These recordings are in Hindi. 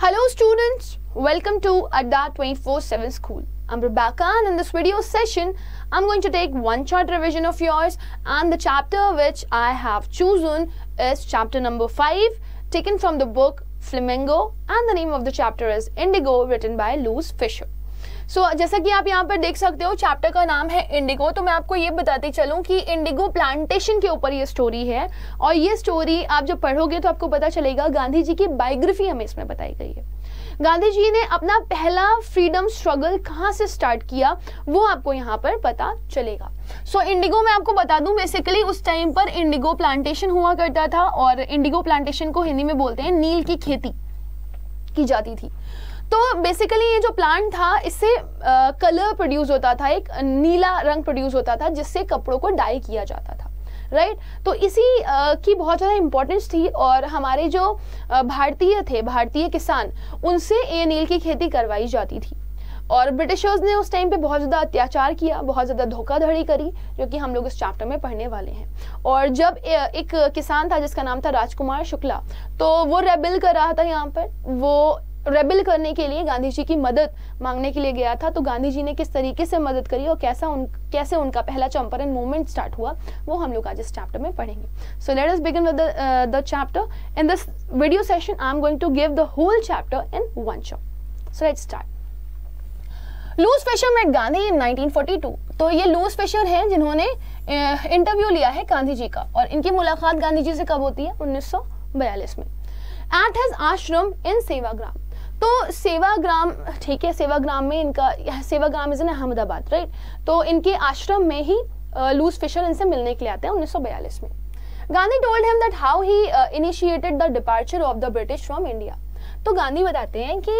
Hello students, welcome to Adda 24/7 School. I'm Rebecca and in this video session, I'm going to take one chart revision of yours and the chapter which I have chosen is chapter number 5 taken from the book Flamingo and the name of the chapter is Indigo written by Louis Fisher. जैसा कि आप यहाँ पर देख सकते हो चैप्टर का नाम है इंडिगो। तो मैं आपको ये बताती चलूँ कि इंडिगो प्लांटेशन के ऊपर ये स्टोरी है और ये स्टोरी आप जब पढ़ोगे तो आपको पता चलेगा गांधी जी की बायोग्राफी हमें इसमें बताई गई है। गांधी जी ने अपना पहला फ्रीडम स्ट्रगल कहाँ से स्टार्ट किया वो आपको यहाँ पर पता चलेगा। इंडिगो मैं आपको बता दूं बेसिकली उस टाइम पर इंडिगो प्लांटेशन हुआ करता था और इंडिगो प्लांटेशन को हिंदी में बोलते हैं नील की खेती की जाती थी। तो बेसिकली ये जो प्लांट था इससे कलर प्रोड्यूस होता था, एक नीला रंग प्रोड्यूस होता था जिससे कपड़ों को डाई किया जाता था, राइट। तो इसी की बहुत ज़्यादा इम्पोर्टेंस थी और हमारे जो भारतीय किसान उनसे ये नील की खेती करवाई जाती थी। और ब्रिटिशर्स ने उस टाइम पे बहुत ज़्यादा अत्याचार किया, बहुत ज़्यादा धोखाधड़ी करी, जो कि हम लोग इस चैप्टर में पढ़ने वाले हैं। और जब एक किसान था जिसका नाम था राजकुमार शुक्ला, तो वो रेबेल कर रहा था यहाँ पर, वो रेबेल करने के लिए गांधी जी की मदद मांगने के लिए गया था। तो गांधी जी ने किस तरीके से मदद करी और कैसे उनका पहला चंपारण मूवमेंट स्टार्ट हुआ वो हम लोग आज इस चैप्टर में पढ़ेंगे। So let us begin with the chapter. In this video session I am going to give the whole chapter in one shot. So let's start. Louis Fischer met Gandhi in 1942। तो ये लूइस फिशर हैं जिन्होंने इंटरव्यू लिया है गांधी जी का और इनकी मुलाकात गांधी जी से कब होती है? 1942 में एट हिज आश्रम इन सेवाग्राम। तो सेवाग्राम, ठीक है, सेवाग्राम में इनका, Sevagram is in Ahmedabad, right. तो इनके आश्रम में ही लूइस फिशर इनसे मिलने के लिए आते हैं 1942 में। Gandhi told him that how he initiated the departure of the British from India. तो गांधी बताते हैं कि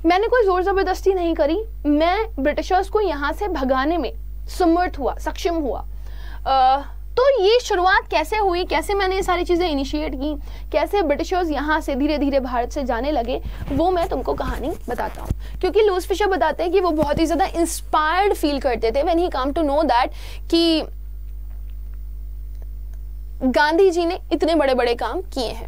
मैंने कोई जोर जबरदस्ती नहीं करी, मैं ब्रिटिशर्स को यहाँ से भगाने में सक्षम हुआ। तो ये शुरुआत कैसे हुई, कैसे मैंने ये सारी चीज़ें इनिशिएट की, कैसे ब्रिटिशर्स यहाँ से धीरे धीरे भारत से जाने लगे, वो मैं तुमको कहानी बताता हूँ। क्योंकि लूइस फिशर बताते हैं कि वो बहुत ही ज़्यादा इंस्पायर्ड फील करते थे when he come to know that कि गांधी जी ने इतने बड़े बड़े काम किए हैं।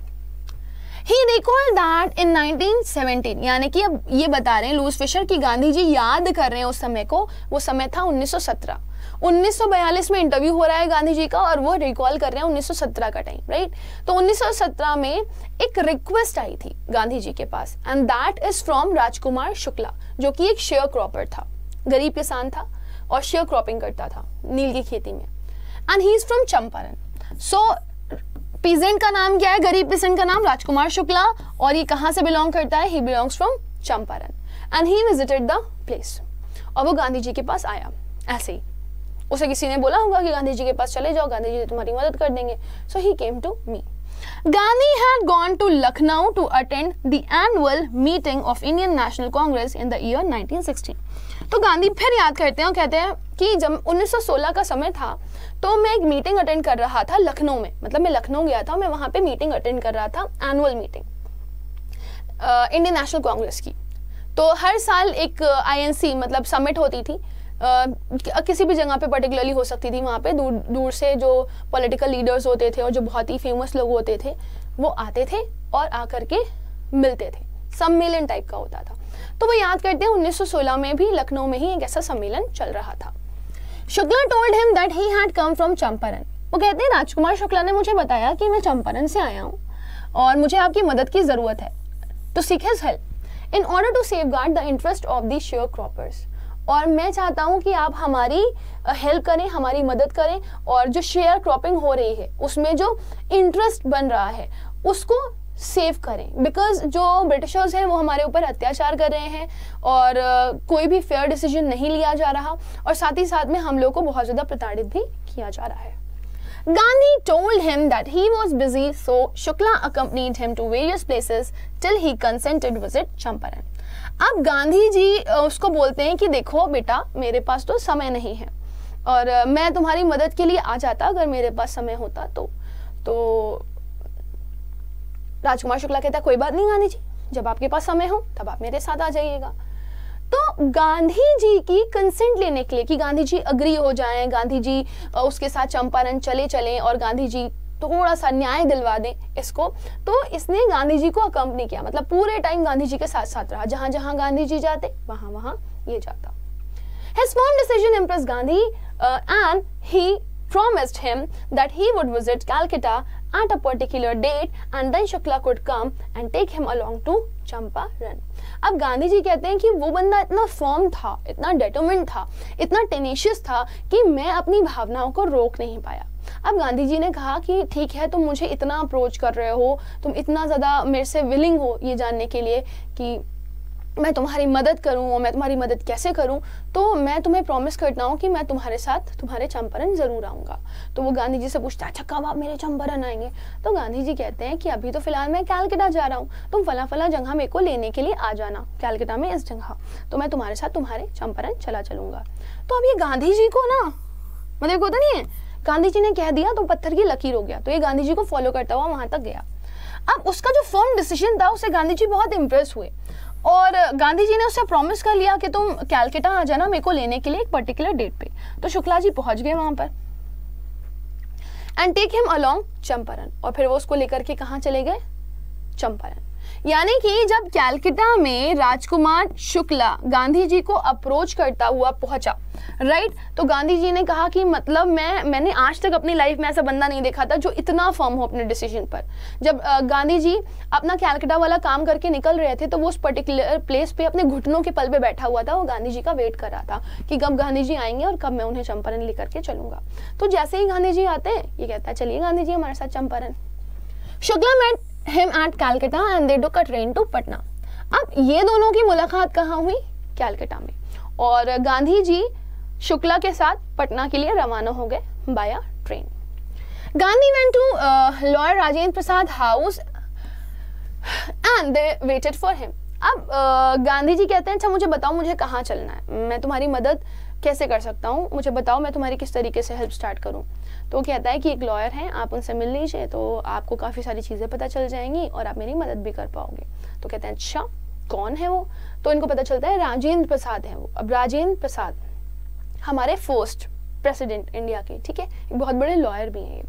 He recalled that in 1917, यानी कि अब ये बता रहे हैं लूइस फिशर कि गांधी जी याद कर रहे हैं उस समय को, वो समय था 1917। 1942 में इंटरव्यू हो रहा है गांधी जी का और वो रिकॉल कर रहे हैं 1917 का टाइम, राइट। तो 1917 में एक रिक्वेस्ट आई थी गांधी जी के पास and that is from Rajkumar Shukla, जो कि एक शेयर क्रॉपर था, गरीब किसान था और शेयर क्रॉपिंग करता था नील की खेती में। And he is from Champaran. So peasant का नाम क्या है? गरीब पीजेंट का नाम राजकुमार शुक्ला, और ये कहाँ से बिलोंग करता है? He belongs from Champaran and he visited the place. और वो गांधी जी के पास आया ऐसे ही, उसे किसी ने बोला होगा कि गांधी जी के पास चले जाओ, गांधी जी तुम्हारी मदद कर देंगे। So he came to me. Gandhi had gone to Lucknow to attend the annual meeting of Indian National Congress in the year 1916। तो गांधी फिर याद करते हैं और कहते हैं कि जब 1916 का समय था तो मैं एक मीटिंग अटेंड कर रहा था लखनऊ में, मतलब मैं लखनऊ गया था, मैं वहां पे मीटिंग अटेंड कर रहा था, annual meeting Indian National Congress की। तो हर साल एक INC मतलब समिट होती थी, किसी भी जगह पे पर्टिकुलरली हो सकती थी, वहाँ पे दूर दूर से जो पॉलिटिकल लीडर्स होते थे और जो बहुत ही फेमस लोग होते थे वो आते थे और आकर के मिलते थे, सम्मेलन टाइप का होता था। तो वो याद करते हैं 1916 में भी लखनऊ में ही एक ऐसा सम्मेलन चल रहा था। Shukla told him that he had come from Champaran. वो कहते हैं राजकुमार शुक्ला ने मुझे बताया कि मैं चंपारण से आया हूँ और मुझे आपकी मदद की ज़रूरत है, तो seek his help in order to safeguard the interest of the sharecroppers. और मैं चाहता हूँ कि आप हमारी हेल्प करें, हमारी मदद करें और जो शेयर क्रॉपिंग हो रही है उसमें जो इंटरेस्ट बन रहा है उसको सेव करें, बिकॉज जो ब्रिटिशर्स हैं वो हमारे ऊपर अत्याचार कर रहे हैं और कोई भी फेयर डिसीजन नहीं लिया जा रहा और साथ ही साथ में हम लोग को बहुत ज़्यादा प्रताड़ित भी किया जा रहा है। Gandhi told him that he was busy, so Shukla accompanied him to various places till he consented to visit Champaran. अब गांधी जी उसको बोलते हैं कि देखो बेटा, मेरे पास तो समय नहीं है और मैं तुम्हारी मदद के लिए आ जाता अगर मेरे पास समय होता तो राजकुमार शुक्ला कहता है कोई बात नहीं गांधी जी, जब आपके पास समय हो तब आप मेरे साथ आ जाइएगा। तो गांधी जी की कंसेंट लेने के लिए कि गांधी जी अग्री हो जाएं, गांधी जी उसके साथ चंपारण चलें और गांधी जी थोड़ा सा न्याय दिलवा दें इसको। तो इसने गांधी जी को अकम्पनी किया, मतलब पूरे टाइम गांधी जी के साथ साथ रहा, जहां जहां गांधी जी जाते वहां वहां ये जाता। His firm decision impressed Gandhi and he promised him that he would visit Calcutta at a particular date and then Shukla could come and take him along to Champaran. अब गांधी जी कहते हैं कि वो बंदा इतना फर्म था, इतना डिटरमिन्ड था, इतना टेनेशियस था कि मैं अपनी भावनाओं को रोक नहीं पाया। अब गांधी जी ने कहा कि ठीक है, तुम मुझे इतना अप्रोच कर रहे हो, तुम इतना ज़्यादा मेरे से विलिंग हो ये जानने के लिए कि मैं तुम्हारी मदद करूं और मैं तुम्हारी मदद कैसे करूं, तो मैं तुम्हें प्रॉमिस करता हूं कि मैं तुम्हारे साथ तुम्हारे चंपारण ज़रूर आऊँगा। तो वो गांधी जी से पूछता है, अच्छा कब आप मेरे चंपारण आएंगे? तो गांधी जी कहते हैं कि अभी तो फिलहाल मैं कैलकटा जा रहा हूँ, तुम फला फला जगह मेरे को लेने के लिए आ जाना, कैलकटा में इस जगह, तो मैं तुम्हारे साथ तुम्हारे चंपारण चलूँगा। तो अब ये गांधी जी को ना, मतलब होता नहीं है, गांधी जी ने कह दिया तो पत्थर की लकीर हो गया, तो ये गांधी जी को फॉलो करता हुआ वहां तक गया। अब उसका जो फर्म डिसीजन था उससे गांधी जी बहुत इंप्रेस हुए और गांधी जी ने उससे प्रॉमिस कर लिया कि तुम कैलकटा आ जाना मेरे को लेने के लिए एक पर्टिकुलर डेट पे। तो शुक्ला जी पहुंच गए वहां पर and take him along Champaran, और फिर वो उसको लेकर के कहाँ चले गए? चंपारण। यानी कि जब कैलकटा में राजकुमार शुक्ला गांधी जी को अप्रोच करता हुआ पहुंचा, राइट, तो गांधी जी ने कहा कि मतलब मैंने आज तक अपनी लाइफ में ऐसा बंदा नहीं देखा था जो इतना फर्म हो अपने डिसीजन पर। जब गांधी जी अपना कैलकटा वाला काम करके निकल रहे थे तो वो उस पर्टिकुलर प्लेस पे अपने घुटनों के पल पे बैठा हुआ था, वो गांधी जी का वेट कर रहा था कि कब गांधी जी आएंगे और कब मैं उन्हें चंपारण लेकर के चलूंगा। तो जैसे ही गांधी जी आते हैं ये कहता है चलिए गांधी जी हमारे साथ चंपारण। शुक्ला मेट him at Calcutta and they took a train to Patna। अब ये दोनों की मुलाकात कहाँ हुई? कैलकटा में, और गांधी जी शुक्ला के साथ पटना के लिए रवाना हो गए बाया train. Gandhi went to lawyer Rajendra Prasad house and they waited for him। अब गांधी जी कहते हैं अच्छा मुझे बताओ मुझे कहाँ चलना है, मैं तुम्हारी मदद कैसे कर सकता हूँ, मुझे बताओ मैं तुम्हारी किस तरीके से हेल्प स्टार्ट करूँ। तो वो कहता है कि एक लॉयर हैं, आप उनसे मिल लीजिए तो आपको काफ़ी सारी चीज़ें पता चल जाएंगी और आप मेरी मदद भी कर पाओगे। तो कहते हैं अच्छा कौन है वो? तो इनको पता चलता है राजेंद्र प्रसाद है वो। अब राजेंद्र प्रसाद हमारे फर्स्ट प्रेसिडेंट इंडिया के, ठीक है, बहुत बड़े लॉयर भी हैं ये।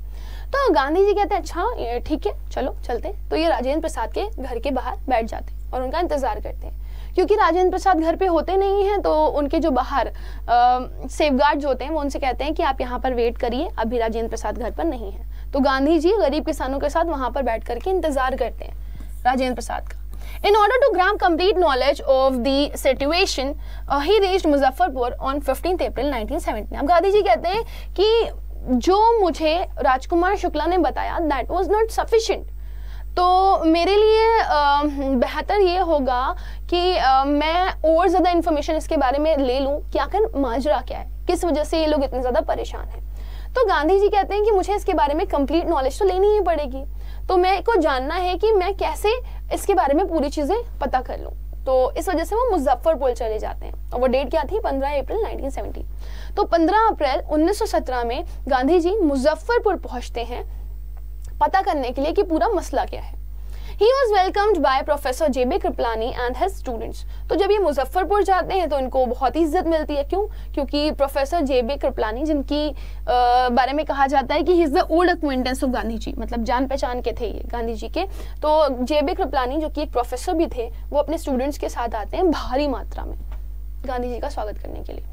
तो गांधी जी कहते हैं अच्छा ठीक है चलो चलते। तो ये राजेंद्र प्रसाद के घर के बाहर बैठ जाते हैं और उनका इंतजार करते हैं, क्योंकि राजेंद्र प्रसाद घर पे होते नहीं हैं। तो उनके जो बाहर सेफगार्ड्स होते हैं वो उनसे कहते हैं कि आप यहाँ पर वेट करिए, अभी राजेंद्र प्रसाद घर पर नहीं है। तो गांधी जी गरीब किसानों के साथ वहां पर बैठ करके इंतजार करते हैं राजेंद्र प्रसाद का। In order to grab complete knowledge of the situation, he reached Muzaffarpur on 15th April 1917। अब गांधी जी कहते हैं कि जो मुझे राजकुमार शुक्ला ने बताया that was not sufficient, तो मेरे लिए बेहतर ये होगा कि मैं और ज़्यादा इन्फॉर्मेशन इसके बारे में ले लूँ कि आखिर माजरा क्या है, किस वजह से ये लोग इतने ज़्यादा परेशान हैं। तो गांधी जी कहते हैं कि मुझे इसके बारे में कंप्लीट नॉलेज तो लेनी ही पड़ेगी, तो मेरे को जानना है कि मैं कैसे इसके बारे में पूरी चीज़ें पता कर लूँ। तो इस वजह से वो मुजफ्फरपुर चले जाते हैं और वो डेट क्या थी? 15 अप्रैल 1917। तो 15 अप्रैल 1917 में गांधी जी मुजफ्फरपुर पहुंचते हैं पता करने के लिए कि पूरा मसला क्या है। He was welcomed by Professor J.B. Kripalani and his students। तो जब ये मुजफ्फरपुर जाते हैं तो इनको बहुत ही इज्जत मिलती है। क्यों? क्योंकि प्रोफेसर J.B. कृपलानी जिनकी बारे में कहा जाता है कि he is the old acquaintance of Gandhi ji, मतलब जान पहचान के थे ये गांधी जी के। तो J.B. कृपलानी जो कि एक प्रोफेसर भी थे, वो अपने स्टूडेंट्स के साथ आते हैं भारी मात्रा में गांधी जी का स्वागत करने के लिए।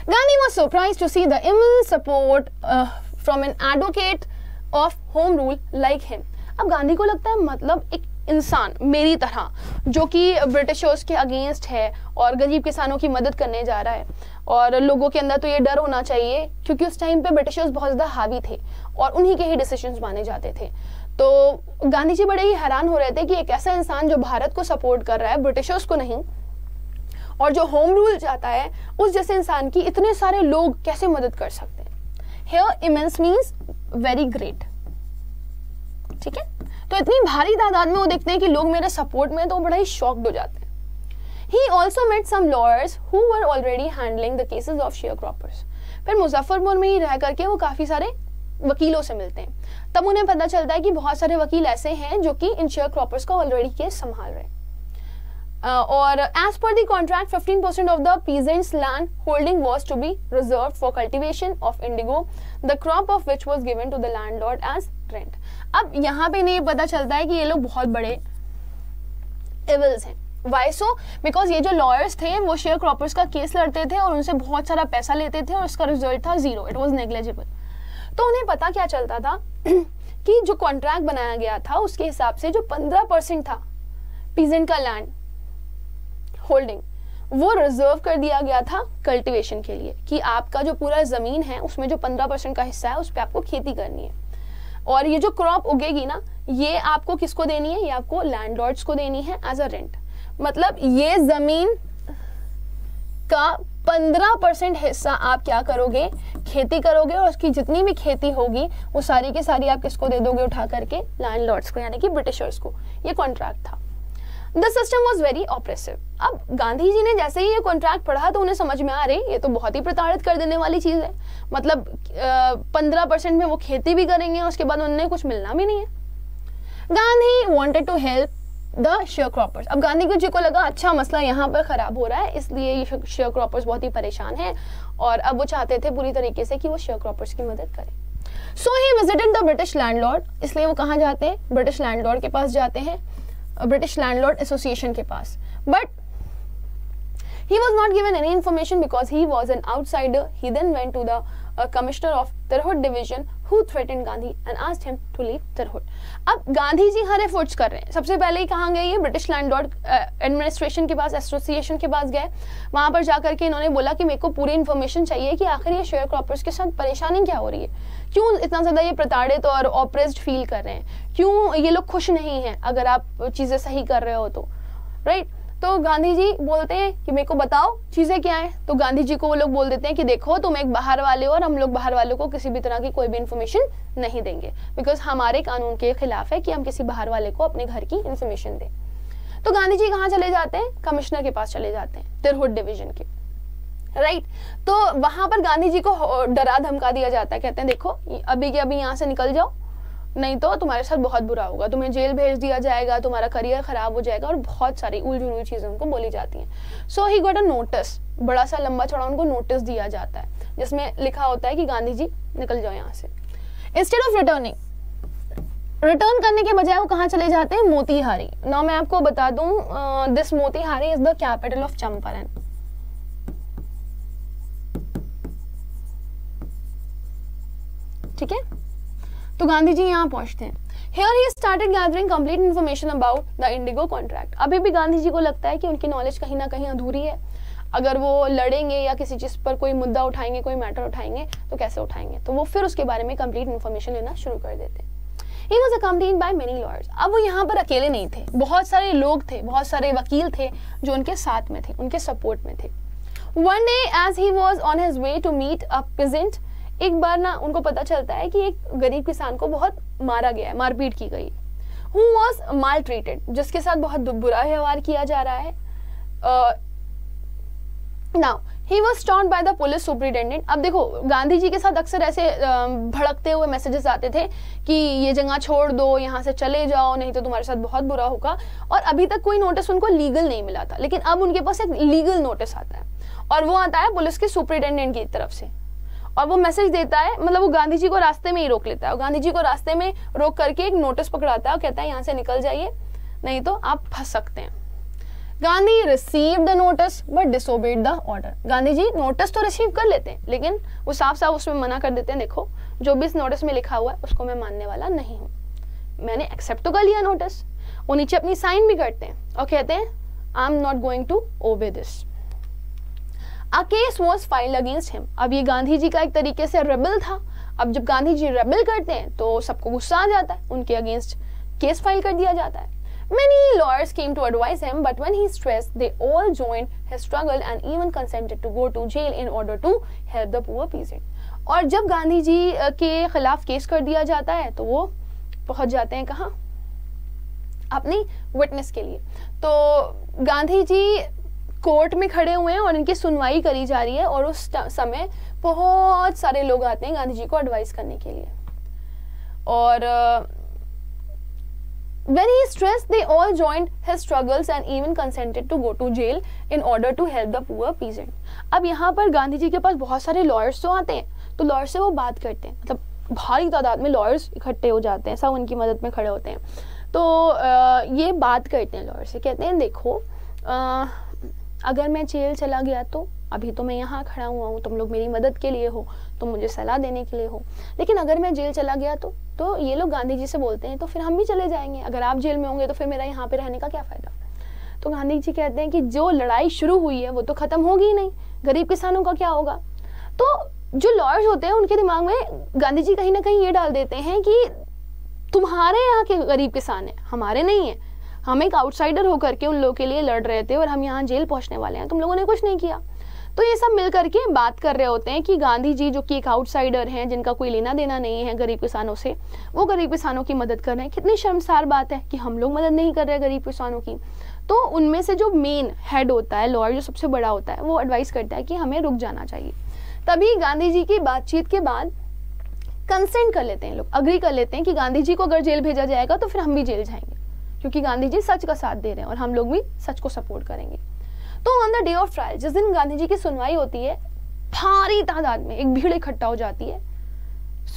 Gandhi was surprised to see the immense support from an advocate of home rule like him। अब गांधी को लगता है मतलब एक इंसान मेरी तरह जो कि ब्रिटिशर्स के अगेंस्ट है और गरीब किसानों की मदद करने जा रहा है, और लोगों के अंदर तो ये डर होना चाहिए क्योंकि उस टाइम पे ब्रिटिशर्स बहुत ज़्यादा हावी थे और उन्हीं के ही डिसीजंस माने जाते थे। तो गांधी जी बड़े ही हैरान हो रहे थे कि एक ऐसा इंसान जो भारत को सपोर्ट कर रहा है, ब्रिटिशर्स को नहीं, और जो होम रूल चाहता है, उस जैसे इंसान की इतने सारे लोग कैसे मदद कर सकते हैं। Here immense means very great, ठीक है। तो इतनी भारी तादाद में वो देखते हैं कि लोग मेरे सपोर्ट में, तो बड़ा ही शॉक्ड हो जाते हैं। He also met some lawyers who were already handling the cases of sharecroppers। फिर मुजफ्फरपुर में ही रह करके वो काफी सारे वकीलों से मिलते हैं। तब उन्हें पता चलता है कि बहुत सारे वकील ऐसे हैं जो कि इन शेयरक्रॉपर्स का ऑलरेडी केस संभाल रहे हैं। और as per the contract 15% of the peasants land holding was to be reserved for cultivation of indigo, the crop of which was given to the landlord as rent. अब यहाँ पे इन्हें पता चलता है कि ये लोग बहुत बड़े एविल्स हैं। Y so? बिकॉज ये जो लॉयर्स थे वो शेयर क्रॉपर्स का केस लड़ते थे और उनसे बहुत सारा पैसा लेते थे और इसका रिजल्ट था 0, इट वॉज नेग्लिजिबल। तो उन्हें पता क्या चलता था कि जो कॉन्ट्रैक्ट बनाया गया था उसके हिसाब से जो 15% था पीजेंट का लैंड होल्डिंग वो रिजर्व कर दिया गया था कल्टीवेशन के लिए, कि आपका जो पूरा जमीन है उसमें जो 15% का हिस्सा है उस पर आपको खेती करनी है और ये जो क्रॉप उगेगी ना ये आपको किसको देनी है, ये आपको लैंडलॉर्ड्स को देनी है एज अ रेंट। मतलब ये जमीन का 15% हिस्सा आप क्या करोगे, खेती करोगे और उसकी जितनी भी खेती होगी वो सारी की सारी आप किसको दे दोगे, उठा करके लैंडलॉर्ड्स को, यानी कि ब्रिटिशर्स को। ये कॉन्ट्रैक्ट था। The system was very oppressive. अब गांधी जी ने जैसे ही ये कॉन्ट्रैक्ट पढ़ा तो उन्हें समझ में आ रही ये तो बहुत ही प्रताड़ित कर देने वाली चीज है। मतलब 15% में वो खेती भी करेंगे और उसके बाद उन्हें कुछ मिलना भी नहीं है। Gandhi wanted to help the sharecroppers. अब गांधी जी को लगा अच्छा मसला यहाँ पर खराब हो रहा है, इसलिए ये शेयर क्रॉपर्स बहुत ही परेशान हैं और अब वो चाहते थे पूरी तरीके से कि वो शेयर क्रॉपर्स की मदद करें। So he visited the British landlord. इसलिए वो कहाँ जाते हैं, ब्रिटिश लैंडलॉर्ड के पास जाते हैं, ब्रिटिश लैंडलॉर्ड एसोसिएशन के पास। But he was not given any information because he was an outsider. He then went to the commissioner of Tirhut division who threatened Gandhi and asked him to leave Tirhut. अब गांधी जी हर एफर्ट्स कर रहे हैं। सबसे पहले ही कहाँ गए, ये ब्रिटिश लैंडलॉर्ड एडमिनिस्ट्रेशन के पास, एसोसिएशन के पास गए। वहां पर जाकर के इन्होंने बोला कि मेरे को पूरी इन्फॉर्मेशन चाहिए कि आखिर ये शेयर क्रॉपर्स के साथ परेशानी क्या हो रही है, क्यों इतना ज्यादा ये प्रताड़ित और ऑप्रेस्ड फील कर रहे हैं, क्यों ये लोग खुश नहीं हैं अगर आप चीजें सही कर रहे हो तो, राइट। तो गांधी जी बोलते हैं कि मेरे को बताओ चीजें क्या है। तो गांधी जी को वो लोग बोल देते हैं कि देखो तुम एक बाहर वाले हो और हम लोग बाहर वालों को किसी भी तरह की कोई भी इन्फॉर्मेशन नहीं देंगे, बिकॉज हमारे कानून के खिलाफ है कि हम किसी बाहर वाले को अपने घर की इन्फॉर्मेशन दें। तो गांधी जी कहाँ चले जाते हैं, कमिश्नर के पास चले जाते हैं, तिरहुट डिवीजन के, राइट। तो वहां पर गांधी जी को डरा धमका दिया जाता है, कहते हैं देखो अभी के अभी यहाँ से निकल जाओ, नहीं तो तुम्हारे साथ बहुत बुरा होगा, तुम्हें जेल भेज दिया जाएगा, तुम्हारा करियर खराब हो जाएगा, और बहुत सारी उलझी हुई चीजें उनको बोली जाती हैं। सो ही गॉट अ नोटिस, बड़ा सा लंबा चौड़ा उनको नोटिस दिया जाता है जिसमें लिखा होता है कि गांधी जी निकल जाओ यहाँ से। इंस्टेड ऑफ रिटर्निंग, रिटर्न करने के बजाय वो कहाँ चले जाते हैं, मोतीहारी। नाउ मैं आपको बता दूं, this Motihari is the capital of Champaran. ठीक है, तो गांधी जी यहाँ पहुंचते हैं। Here he started gathering complete information about the Indigo contract. अभी भी गांधी जी को लगता है कि उनकी नॉलेज कहीं ना कहीं अधूरी है। अगर वो लड़ेंगे या किसी चीज पर कोई मुद्दा उठाएंगे, कोई मैटर उठाएंगे तो कैसे उठाएंगे, तो वो फिर उसके बारे में कंप्लीट इन्फॉर्मेशन लेना शुरू कर देते हैं। He was accompanied by many lawyers. अब वो यहाँ पर अकेले नहीं थे, बहुत सारे लोग थे, बहुत सारे वकील थे जो उनके साथ में थे, उनके सपोर्ट में थे। One day as he was on his way to meet a peasant, एक बार ना उनको पता चलता है कि एक गरीब किसान को बहुत मारा गया है, मारपीट की गई, who was maltreated, जिसके साथ बहुत बुरा व्यवहार किया जा रहा है। Now he was stopped by the police superintendent. अब देखो गांधी जी के साथ अक्सर ऐसे भड़कते हुए मैसेजेस आते थे कि ये जगह छोड़ दो, यहाँ से चले जाओ, नहीं तो तुम्हारे साथ बहुत बुरा होगा। और अभी तक कोई नोटिस उनको लीगल नहीं मिला था, लेकिन अब उनके पास एक लीगल नोटिस आता है और वो आता है पुलिस के सुपरिटेंडेंट की तरफ से, और वो मैसेज देता है, मतलब वो गांधी जी को रास्ते में ही रोक लेता है, और गांधी जी को रास्ते में रोक करके एक नोटिस पकड़ाता है और कहता है यहाँ से निकल जाइए, नहीं तो आप फंस सकते हैं। Gandhi receive the notice but disobeyed the order. Gandhi ji notice तो रिसीव कर लेते हैं, लेकिन वो साफ साफ उसमें मना कर देते हैं, देखो जो भी इस नोटिस में लिखा हुआ है उसको मैं मानने वाला नहीं हूँ, मैंने एक्सेप्ट तो कर लिया नोटिस। वो नीचे अपनी साइन भी करते हैं और कहते हैं I am not going to obey this. A case was filed against him. अब ये गांधी जी का एक तरीके से रेबल था। अब जब गांधी जी रेबल करते हैं तो सबको गुस्सा आ जाता है, उनके अगेंस्ट केस फाइल कर दिया जाता है। Many lawyers came to advise him, but when he stressed, they all joined his struggle and even consented to go to jail in order to help the poor peasant. और जब गांधी जी के खिलाफ केस कर दिया जाता है तो वो पहुंच जाते हैं कहाँ, अपनी विटनेस के लिए। तो गांधी जी कोर्ट में खड़े हुए हैं और इनकी सुनवाई करी जा रही है, और उस समय बहुत सारे लोग आते हैं गांधी जी को एडवाइस करने के लिए। और when he stressed, they all joined his struggles and even consented to go to jail in order to help the poor peasant. अब यहाँ पर गांधी जी के पास बहुत सारे लॉयर्स तो आते हैं, तो लॉयर से वो बात करते हैं, मतलब भारी तादाद में लॉयर्स इकट्ठे हो जाते हैं, सब उनकी मदद में खड़े होते हैं। तो ये बात करते हैं लॉयर से, कहते हैं देखो अगर मैं जेल चला गया तो अभी तो मैं यहाँ खड़ा हुआ हूँ, तुम लोग मेरी मदद के लिए हो, तुम मुझे सलाह देने के लिए हो, लेकिन अगर मैं जेल चला गया तो ये लोग गांधी जी से बोलते हैं तो फिर हम भी चले जाएंगे, अगर आप जेल में होंगे तो फिर मेरा यहाँ पे रहने का क्या फ़ायदा। तो गांधी जी कहते हैं कि जो लड़ाई शुरू हुई है वो तो ख़त्म होगी ही नहीं, गरीब किसानों का क्या होगा। तो जो लॉयर्स होते हैं उनके दिमाग में गांधी जी कहीं ना कहीं ये डाल देते हैं कि तुम्हारे यहाँ के गरीब किसान हैं, हमारे नहीं है, हम एक आउटसाइडर होकर के उन लोगों के लिए लड़ रहे थे और हम यहाँ जेल पहुँचने वाले हैं, तुम लोगों ने कुछ नहीं किया। तो ये सब मिल करके बात कर रहे होते हैं कि गांधी जी जो कि एक आउटसाइडर हैं, जिनका कोई लेना देना नहीं है गरीब किसानों से, वो गरीब किसानों की मदद कर रहे हैं। कितनी शर्मसार बात है कि हम लोग मदद नहीं कर रहे गरीब किसानों की। तो उनमें से जो मेन हेड होता है, लॉयर जो सबसे बड़ा होता है, वो एडवाइस करता है कि हमें रुक जाना चाहिए। तभी गांधी जी की बातचीत के बाद कंसेंट कर लेते हैं लोग, अग्री कर लेते हैं कि गांधी जी को अगर जेल भेजा जाएगा तो फिर हम भी जेल जाएंगे, क्योंकि गांधी जी सच का साथ दे रहे हैं और हम लोग भी सच को सपोर्ट करेंगे। तो on the day of trial, जिस दिन गांधी जी की सुनवाई होती है, भारी तादाद में एक भीड़ इकट्ठा हो जाती है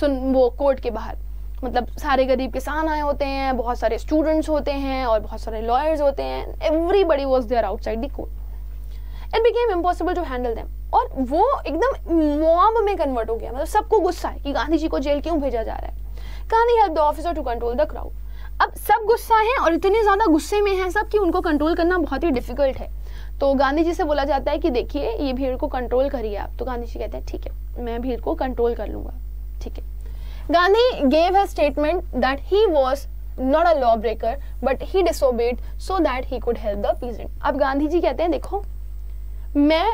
वो कोर्ट के बाहर। मतलब सारे गरीब किसान आए होते हैं, बहुत सारे स्टूडेंट्स होते हैं और बहुत सारे लॉयर्स होते हैं। Everybody was there outside the court. It became impossible to handle them. और वो एकदम मॉब में कन्वर्ट हो गया। मतलब सबको गुस्सा है कि गांधी जी को जेल क्यों भेजा जा रहा है। Gandhi help the officer to control the crowd. अब सब गुस्सा है और इतने ज्यादा गुस्से में हैं सब कि उनको कंट्रोल करना बहुत ही डिफिकल्ट है। तो गांधी जी से बोला जाता है कि देखिए ये भीड़ को कंट्रोल करिए आप। तो गांधी जी कहते हैं ठीक है, मैं भीड़ को कंट्रोल कर लूंगा, ठीक है। Gandhi gave his statement that he was not a lawbreaker but he disobeyed so that he could help the peasant। अब गांधी जी कहते हैं देखो मैं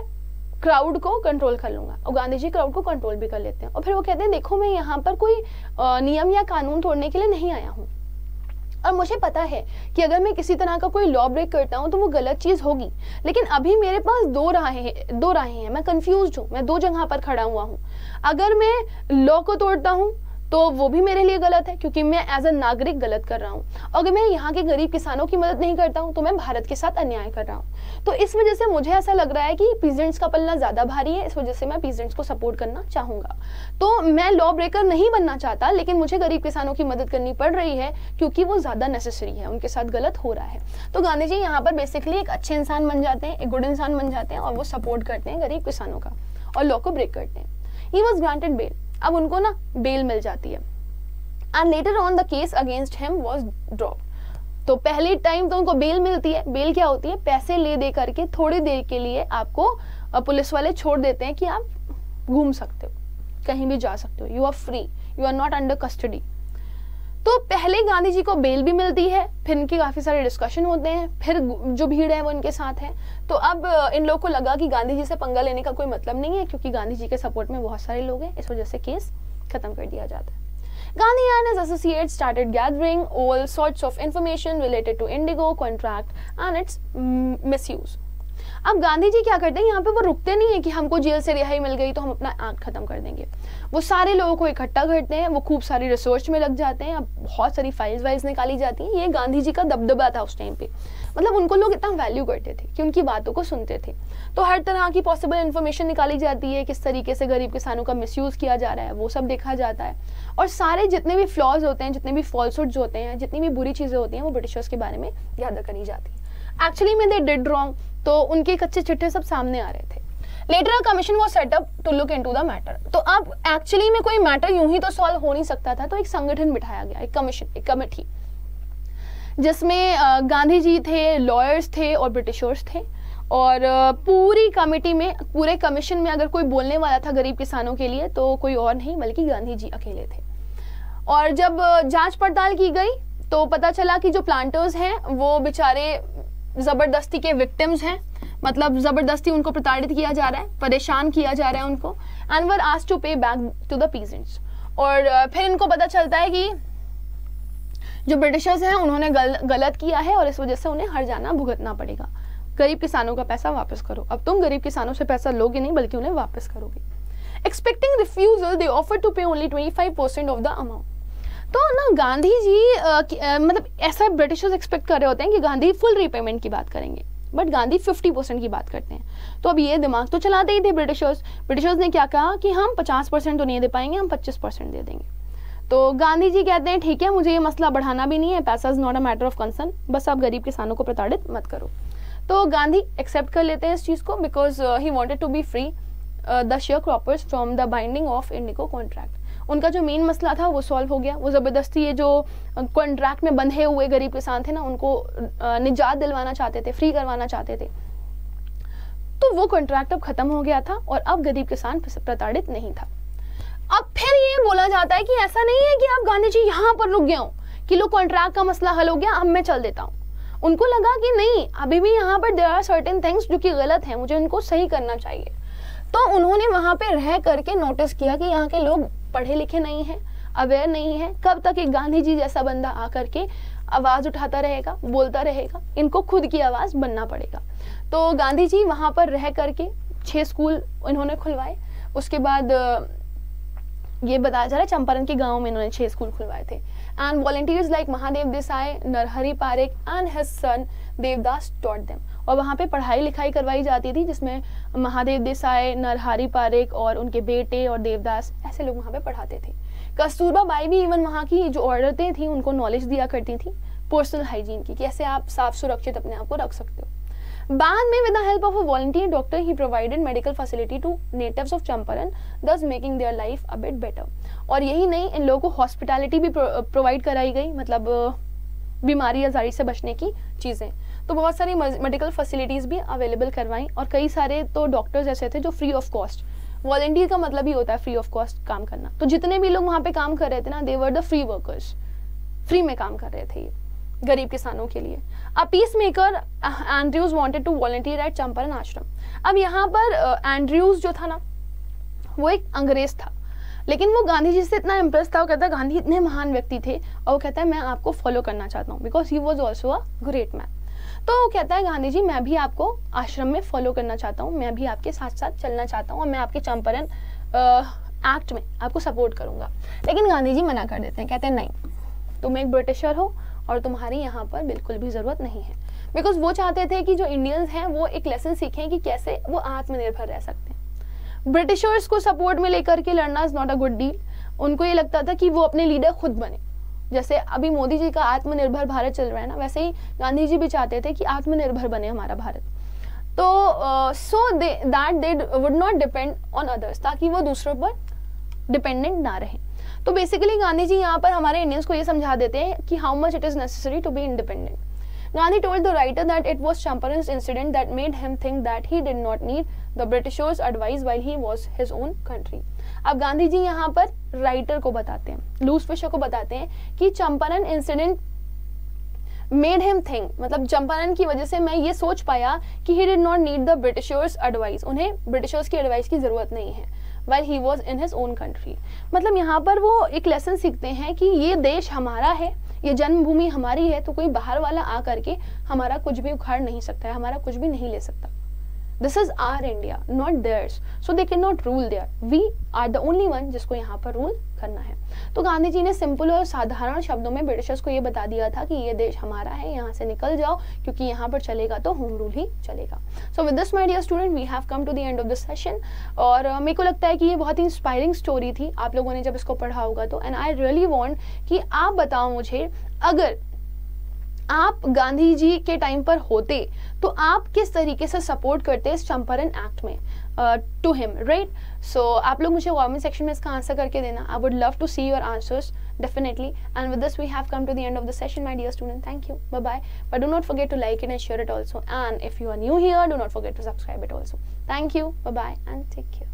क्राउड को कंट्रोल कर लूंगा, और गांधी जी क्राउड को कंट्रोल भी कर लेते हैं। और फिर वो कहते हैं देखो मैं यहाँ पर कोई नियम या कानून तोड़ने के लिए नहीं आया हूँ, और मुझे पता है कि अगर मैं किसी तरह का कोई लॉ ब्रेक करता हूँ तो वो गलत चीज होगी, लेकिन अभी मेरे पास दो राहें हैं, मैं कंफ्यूज्ड हूँ, मैं दो जगह पर खड़ा हुआ हूँ। अगर मैं लॉ को तोड़ता हूँ तो वो भी मेरे लिए गलत है क्योंकि मैं एज अ नागरिक गलत कर रहा हूँ। अगर मैं यहाँ के गरीब किसानों की मदद नहीं करता हूँ तो मैं भारत के साथ अन्याय कर रहा हूँ। तो इस वजह से मुझे ऐसा लग रहा है कि पीजेंट्स का पल्ला ज्यादा भारी है, इस वजह से मैं पीजेंट्स को सपोर्ट करना चाहूंगा। तो मैं लॉ ब्रेकर नहीं बनना चाहता, लेकिन मुझे गरीब किसानों की मदद करनी पड़ रही है क्योंकि वो ज्यादा नेसेसरी है, उनके साथ गलत हो रहा है। तो गांधी जी यहाँ पर बेसिकली एक अच्छे इंसान बन जाते हैं, एक गुड इंसान बन जाते हैं, और वो सपोर्ट करते हैं गरीब किसानों का और लॉ को ब्रेक करते हैं। He was granted bail. अब उनको ना बेल मिल जाती है। And later on the case against him was dropped। तो पहले टाइम तो उनको बेल मिलती है। बेल क्या होती है? पैसे ले दे करके थोड़ी देर के लिए आपको पुलिस वाले छोड़ देते हैं कि आप घूम सकते हो, कहीं भी जा सकते हो, you are free, you are not under custody. तो पहले गांधी जी को बेल भी मिलती है, फिर इनके काफी सारे डिस्कशन होते हैं, फिर जो भीड़ है वो इनके साथ है। तो अब इन लोगों को लगा कि गांधी जी से पंगा लेने का कोई मतलब नहीं है क्योंकि गांधी जी के सपोर्ट में बहुत सारे लोग हैं, इस वजह से केस खत्म कर दिया जाता है। Gandhi and his associates started gathering all sorts of information related to indigo contract and its misuse। अब गांधी जी क्या करते हैं, यहाँ पे वो रुकते नहीं है कि हमको जेल से रिहाई मिल गई तो हम अपना आंख खत्म कर देंगे। वो सारे लोगों को इकट्ठा करते हैं, वो खूब सारी रिसर्च में लग जाते हैं। अब बहुत सारी फाइल्स निकाली जाती हैं। ये गांधी जी का दबदबा था उस टाइम पे। मतलब उनको लोग इतना वैल्यू करते थे कि उनकी बातों को सुनते थे। तो हर तरह की पॉसिबल इन्फॉर्मेशन निकाली जाती है, किस तरीके से गरीब किसानों का मिसयूज किया जा रहा है वो सब देखा जाता है। और सारे जितने भी फ्लॉज होते हैं, जितने भी फॉल्सहुड्स होते हैं, जितनी भी बुरी चीजें होती हैं, वो ब्रिटिशर्स के बारे में याद करी जाती है। एक्चुअली में दे डिड रॉन्ग, तो उनके कच्चे चिट्ठे सब सामने आ रहे थे। Later a commission was set up to look into the matter. तो अब एक्चुअली में कोई मैटर यूं ही तो सॉल्व हो नहीं सकता था, तो एक संगठन बिठाया गया, एक कमीशन, एक कमेटी, जिसमें गांधी जी थे, लॉयर्स थे और ब्रिटिशर्स थे। और पूरी कमेटी में, पूरे कमीशन में अगर कोई बोलने वाला था गरीब किसानों के लिए तो कोई और नहीं बल्कि गांधी जी अकेले थे। और जब जांच पड़ताल की गई तो पता चला कि जो प्लांटर्स हैं वो बेचारे जबरदस्ती के विक्टिम्स हैं। मतलब जबरदस्ती उनको प्रताड़ित किया जा रहा है, परेशान किया जा रहा है उनको, एंड वर आस्क्ड टू पे बैक टू द पीजेंट्स। और फिर इनको पता चलता है कि जो ब्रिटिशर्स हैं उन्होंने गलत किया है और इस वजह से उन्हें हर्जाना भुगतना पड़ेगा। गरीब किसानों का पैसा वापस करो। अब तुम गरीब किसानों से पैसा लोगे नहीं बल्कि उन्हें वापस करोगे। Expecting refusal they offer to pay only 25% of the amount. तो ना गांधी जी मतलब ऐसा ब्रिटिशर्स एक्सपेक्ट कर रहे होते हैं कि गांधी फुल रीपेमेंट की बात करेंगे, बट गांधी 50% की बात करते हैं। तो अब ये दिमाग तो चलाते ही थे ब्रिटिशर्स। ब्रिटिशर्स ने क्या कहा कि हम 50% तो नहीं दे पाएंगे, हम 25% दे देंगे। तो गांधी जी कहते हैं ठीक है, मुझे ये मसला बढ़ाना भी नहीं है, पैसा is not a matter of concern, बस आप गरीब किसानों को प्रताड़ित मत करो। तो गांधी एक्सेप्ट कर लेते हैं इस चीज़ को, because he wanted to be free the sharecroppers from the binding of indigo contract. उनका जो मेन मसला था वो सॉल्व हो गया। वो ज़बरदस्ती ये जो कॉन्ट्रैक्ट में बंधे हुए गरीब किसान थे ना, उनको निजात दिलवाना चाहते थे, फ्री करवाना चाहते थे, तो वो कॉन्ट्रैक्ट अब खत्म हो गया था और अब गरीब किसान प्रताड़ित नहीं था। अब फिर ये बोला जाता है कि ऐसा नहीं है कि आप गांधी जी यहाँ पर रुक गए हो कि लो कॉन्ट्रैक्ट का मसला हल हो गया, अब मैं चल देता हूँ। उनको लगा कि नहीं, अभी भी यहाँ पर देयर आर सर्टेन थिंग्स जो कि गलत हैं, मुझे उनको सही करना चाहिए। तो उन्होंने वहाँ पे रह करके नोटिस किया कि यहाँ के लोग पढ़े लिखे नहीं हैं, अवेयर नहीं है। कब तक एक गांधी जी जैसा बंदा आकर के आवाज़ उठाता रहेगा, बोलता रहेगा, इनको खुद की आवाज़ बनना पड़ेगा। तो गांधी जी वहाँ पर रह करके 6 स्कूल इन्होंने खुलवाए। उसके बाद ये बताया जा रहा है चंपारण के गांव में इन्होंने 6 स्कूल खुलवाए थे। And volunteers like Mahadev Desai, Narhari Parekh and his son Devdas taught them. और वहाँ पे पढ़ाई लिखाई करवाई जाती थी, जिसमें महादेव देसाई, नरहरि पारेख और उनके बेटे और देवदास, ऐसे लोग वहाँ पे पढ़ाते थे। कस्तूरबा बाई भी इवन वहाँ की जो औरतें थी उनको नॉलेज दिया करती थी पर्सनल हाइजीन की, कैसे आप साफ सुरक्षित अपने आप को रख सकते हो। बाद में with the help of a volunteer doctor he provided medical facility to natives of Champaran, thus making their life a bit better. और यही नहीं, इन लोगों को हॉस्पिटैलिटी भी प्रोवाइड कराई गई, मतलब बीमारी आजारी से बचने की चीज़ें। तो बहुत सारी मेडिकल फैसिलिटीज़ भी अवेलेबल करवाई और कई सारे तो डॉक्टर्स ऐसे थे जो फ्री ऑफ कॉस्ट, वॉलंटियर का मतलब ही होता है फ्री ऑफ कॉस्ट काम करना। तो जितने भी लोग वहाँ पे काम कर रहे थे ना, they were the free workers, free में काम कर रहे थे ये गरीब किसानों के लिए। A peacemaker Andrews wanted to volunteer at Champaran ashram. अब यहाँ पर एंड्रयूज जो था ना, वो एक अंग्रेज था, लेकिन वो गांधी जी से इतना इम्प्रेस था, वो कहता है गांधी इतने महान व्यक्ति थे और वो कहता है मैं आपको फॉलो करना चाहता हूँ, because he was also a great man. तो वो कहता है गांधी जी मैं भी आपको आश्रम में फॉलो करना चाहता हूँ, मैं भी आपके साथ साथ चलना चाहता हूँ और मैं आपके चंपारण एक्ट में आपको सपोर्ट करूँगा। लेकिन गांधी जी मना कर देते हैं, कहते हैं नहीं, तुम एक ब्रिटिशर हो और तुम्हारी यहाँ पर बिल्कुल भी ज़रूरत नहीं है। बिकॉज वो चाहते थे कि जो इंडियंस हैं वो एक लेसन सीखें कि कैसे वो आत्मनिर्भर रह सकते हैं। ब्रिटिशर्स को सपोर्ट में लेकर के लड़ना is not a good deal. उनको ये लगता था कि वो अपने लीडर खुद बने। जैसे अभी मोदी जी का आत्मनिर्भर भारत चल रहा है ना, वैसे ही गांधी जी भी चाहते थे कि आत्मनिर्भर बने हमारा भारत। तो so that they would not depend on others, ताकि वो दूसरों पर डिपेंडेंट ना रहे। तो बेसिकली गांधी जी यहाँ पर हमारे इंडियंस को ये समझा देते हैं कि how much it is necessary to be independent. Gandhi told the writer that it was Champaran's incident that made him think that he did not need the Britishers' advice while he was his own country. अब गांधी जी यहाँ पर राइटर को बताते हैं, लूस फिशर को बताते हैं कि Champaran incident made him think, मतलब चंपारण की वजह से मैं ये सोच पाया कि he did not need the Britishers advice, उन्हें ब्रिटिशर्स की एडवाइस की जरूरत नहीं है, while he was in his own country। मतलब यहाँ पर वो एक लेसन सीखते हैं कि ये देश हमारा है, ये जन्मभूमि हमारी है, तो कोई बाहर वाला आ करके हमारा कुछ भी उखाड़ नहीं सकता है, हमारा कुछ भी नहीं ले सकता। This is our India, not theirs, so they can not rule there, we are the only one जिसको यहाँ पर रूल करना है। तो गांधी जी ने सिंपल और साधारण शब्दों में ब्रिटिशर्स को ये बता दिया था कि ये देश हमारा है, यहाँ से निकल जाओ, क्योंकि यहाँ पर चलेगा तो होम रूल ही चलेगा। So with this my dear student, we have come to the end of this session. और मेरे को लगता है कि ये बहुत ही इंस्पायरिंग स्टोरी थी आप लोगों ने जब इसको पढ़ा होगा तो। एंड आई रियली वांट कि आप बताओ मुझे, अगर आप गांधी जी के टाइम पर होते तो आप किस तरीके से सपोर्ट करते इस चंपारण एक्ट में टू हिम, राइट? सो आप लोग मुझे कमेंट सेक्शन में इसका आंसर करके देना। I would love to see your answers definitely. And with this we have come to the end of the session, my dear student. Thank you, bye bye. But do not forget to like it and share it also, and if you are new here, do not forget to subscribe it also. Thank you, bye bye, and take care.